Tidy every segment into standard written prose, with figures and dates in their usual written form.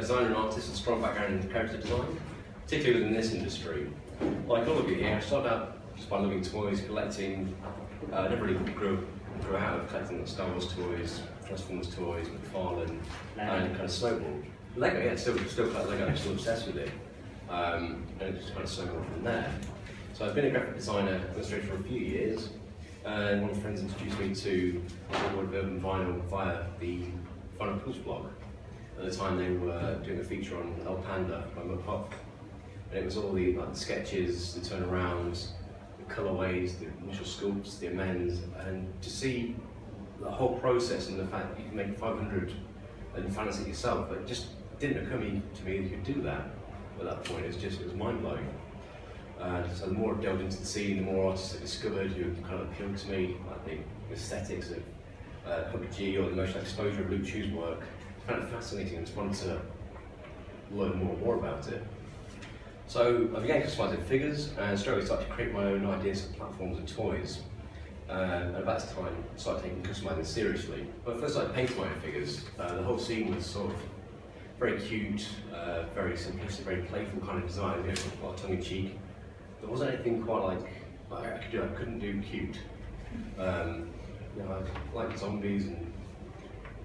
designer and artist with a strong background in character design, particularly within this industry. Like all of you here, I started out just by loving toys, collecting. I never really grew out of collecting Star Wars toys, Transformers toys, McFarlane, and kind of snowballed. Lego, yeah, still collect Lego, I'm still obsessed with it. And it just kind of snowballed from there. So I've been a graphic designer, illustrator for a few years, and one of my friends introduced me to the world of urban vinyl via the Vinyl Pulse blog. At the time they were doing a feature on El Panda by McPuff, and it was all the sketches, the turnarounds, the colourways, the initial sculpts, the amends, and to see the whole process and the fact that you can make 500 and finance it yourself, it just didn't occur to me that you could do that at that point. It was mind-blowing. So the more I delved into the scene, the more artists I discovered who kind of appealed to me, like the aesthetics of Hubby G or the emotional exposure of Luke Chu's work. I found it fascinating and just wanted to learn more about it. So I began customizing figures and straight away started to create my own ideas for platforms and toys. And about this time I started taking customizing seriously. When I first started painting my own figures, the whole scene was sort of very cute, very simplistic, very playful kind of design, you know, a lot of tongue-in-cheek. There wasn't anything quite like I couldn't do cute. You know, I like zombies and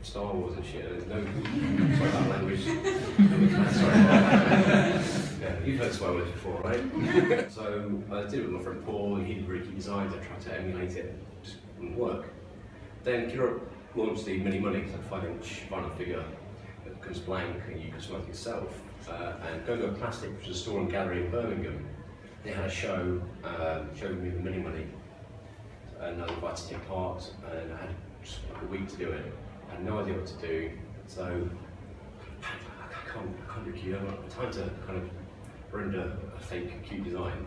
Star Wars and shit. There's no sorry about language. Sorry. Yeah, you've heard swear words before, right? So I did it with my friend Paul. He did really cute designs. I tried to emulate it. It just wouldn't work. Then Kira launched the Mini Money, it's a 5-inch vinyl figure that comes blank and you customize it yourself. And Go-Go Plastic, which is a store and gallery in Birmingham, they had a show showing me the Mini Money. And I was invited to take part, and I had just like a week to do it. I had no idea what to do, so I can't do cute. I don't have time to kind of render a fake cute design.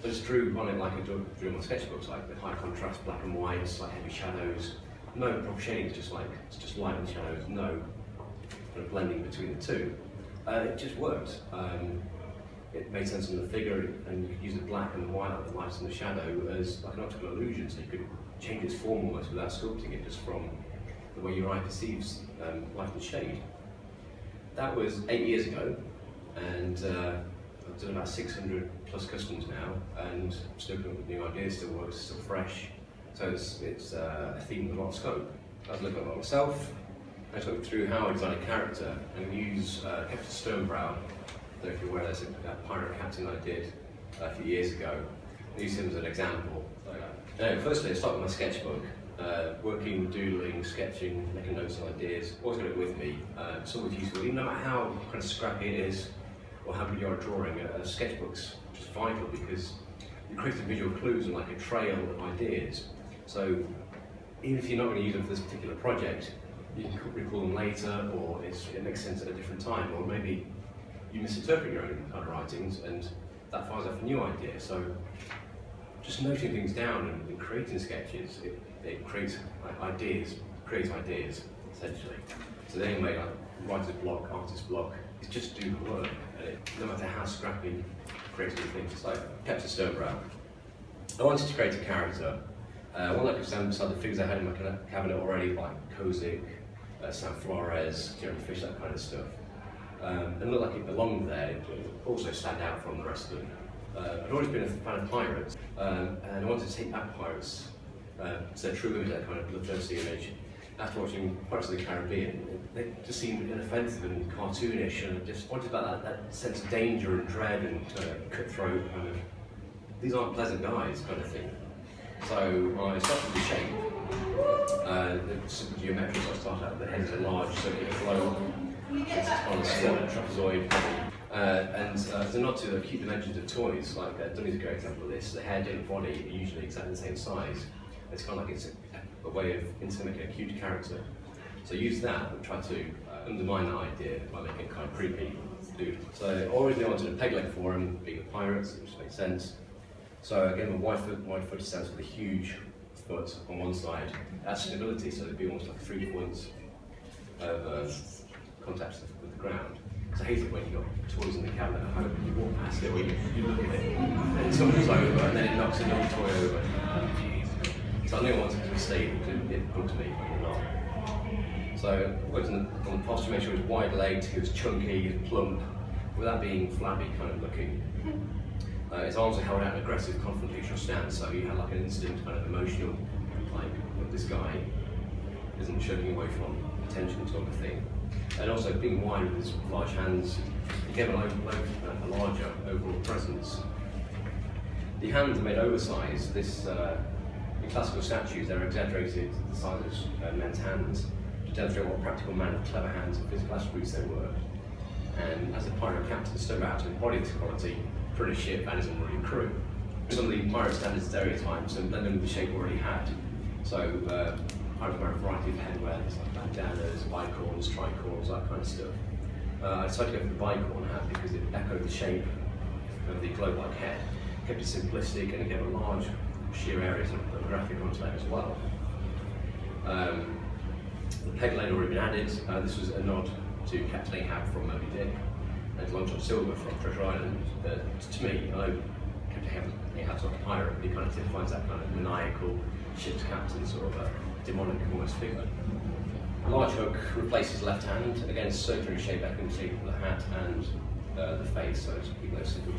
So I just drew on it like I drew on my sketchbooks, like the high contrast, black and white, like heavy shadows. No proper shading, it's just light and shadows, no kind of blending between the two. It just worked. It made sense on the figure, and you could use the black and the white, like the light and the shadow, as like an optical illusion, so you could change its form almost without sculpting it, just from the way your eye perceives light and shade. That was 8 years ago, and I've done about 600 plus customers now, and still coming up with new ideas, still works, still fresh. So it's a theme with a lot of scope. I was looking at myself, I took through how I design a character, and use Captain Sternbrow. I don't know if you're aware, there's a pirate captain I did a few years ago. I used him as an example. Firstly, I started with my sketchbook. Working, doodling, sketching, making notes and ideas, always got it with me. It's always useful, even no matter how kind of scrappy it is or how good you are at drawing, a sketchbook's just vital because it creates visual clues and like a trail of ideas. So even if you're not going to use them for this particular project, you can recall them later, or it makes sense at a different time, or maybe you misinterpret your own kind of writings and that fires off a new idea. So just noting things down and creating sketches, it creates ideas, essentially. So anyway, like writer's block, artist's block, it's just do the work, and no matter how scrappy, creates new things. It's like Captain Sternbrow. I wanted to create a character. One that could stand beside the figures I had in my cabinet already, like Kozik, Sam Flores, Jeremy Fish, that kind of stuff. And look like it belonged there, it would also stand out from the rest of them. I'd always been a fan of pirates, and I wanted to take back pirates, so true image, that kind of bloodthirsty image. After watching Pirates of the Caribbean, they just seemed inoffensive and cartoonish, and I just wanted that sense of danger and dread and cutthroat kind of, these aren't pleasant guys kind of thing. So I started with the shape. The simple geometry, so I started out with the head as a large circular globe. It's on a slot, trapezoid body. And there's a nod to the cute dimensions of toys, like Dummy's a great example of this. The head and body are usually exactly the same size. It's kind of like it's a way of making a cute character. So use that and try to undermine that idea by making it kind of creepy, dude. So I originally wanted a peg leg for him, being a pirate, which makes sense. So I gave him a wide foot stance with a huge foot on one side. That's stability, so it'd be almost like 3 points of contact with the ground. So I hate it when you've got toys in the cabinet at home, you walk past it, or you look at it, and it tumbles over, and then it knocks another toy over. So I knew I wanted it to be stable, because it bugged me, but not. So worked on the posture, made sure he was wide-legged, he was chunky, plump, without being flabby kind of looking. His arms were held out in an aggressive confrontational stance, so you had like an instant kind of emotional, like, look, this guy isn't shirking away from attention sort of thing. And also being wide with his large hands, it gave a larger overall presence. The hands are made oversized. In classical statues, they're exaggerated the size of men's hands to demonstrate what a practical man of clever hands and physical attributes they were. And as a pirate captain stood out to embody this quality, British ship and his unruly crew. Some of the pirate standard stereotypes and blend them with the shape already had. So pirates wear a variety of headwear, like bandanas, bicorns, tricorns, that kind of stuff. I decided to go for the bicorn hat because it echoed the shape of the globe-like head, kept it simplistic, and it gave a large sheer areas of graphic onto that as well. The peg leg had already been added. This was a nod to Captain Ahab from Moby Dick and Long John Silver from Treasure Island. To me, I know Captain Ahab's not a pirate, but he kind of typifies that kind of maniacal ship's captain, sort of a demonic almost figure. A large hook replaced his left hand, again circular in shape, echoing the shape of the hat and the face, so it's keeping those simple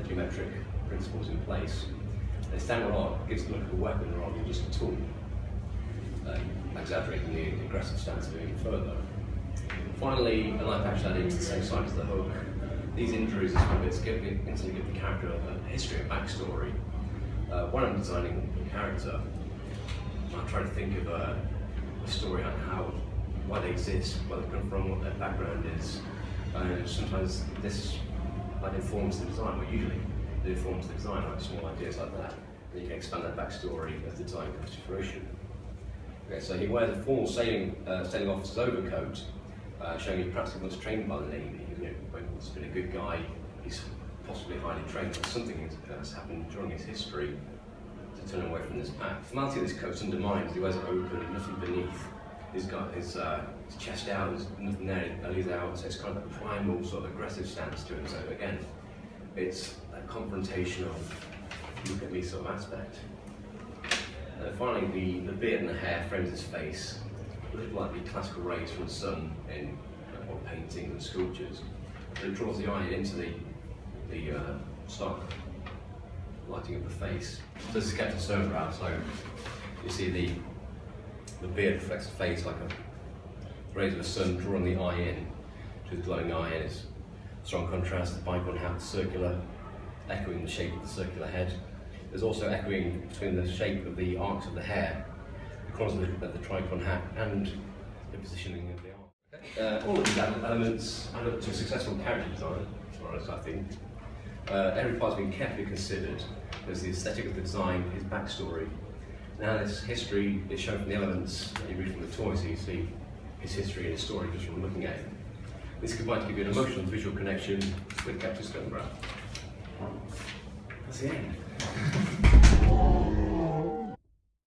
geometric principles in place. The standard art gives the look of a weapon rather than just a tool, exaggerating the aggressive stance of it even further. Finally, a knife actually added to the same side as the hook. These injuries and bits instantly give the character a history, a backstory. When I'm designing a character, I'm trying to think of a story on why they exist, where they come from, what their background is. And sometimes this informs the design, well usually it informs the design, like small ideas like that. And you can expand that backstory as the design comes to fruition. Okay, so he wears a formal sailing officer's overcoat, showing he perhaps he was trained by the Navy. He's been a good guy, he's possibly highly trained, but something has happened during his history to turn him away from this path. The formality of this coat's undermined, he wears it open and nothing beneath. He's got his chest out, there's nothing there, his belly's out, so it's kind of a primal sort of aggressive stance to him. So again, it's that confrontational, look at me sort of aspect. And finally, the beard and the hair frames his face, a little like the classical rays from the sun in paintings and sculptures. But it draws the eye into the stark lighting of the face. So this is Captain Stonebrow, so you see the beard reflects the face like a rays of the sun drawing the eye in to the glowing eye, and it's strong contrast. The bicorn hat circular, echoing the shape of the circular head. There's also echoing between the shape of the arcs of the hair, the corners of the tricorn hat, and the positioning of the arm. All of these elements add up to a successful character design, as far as I think. Every part's been carefully considered. There's the aesthetic of the design, his backstory. Now this history is shown from the elements that you read from the toy, so you see his history and his story just from looking at it. This combined to give you an emotional visual connection with Captain Stonebrow. That's the end.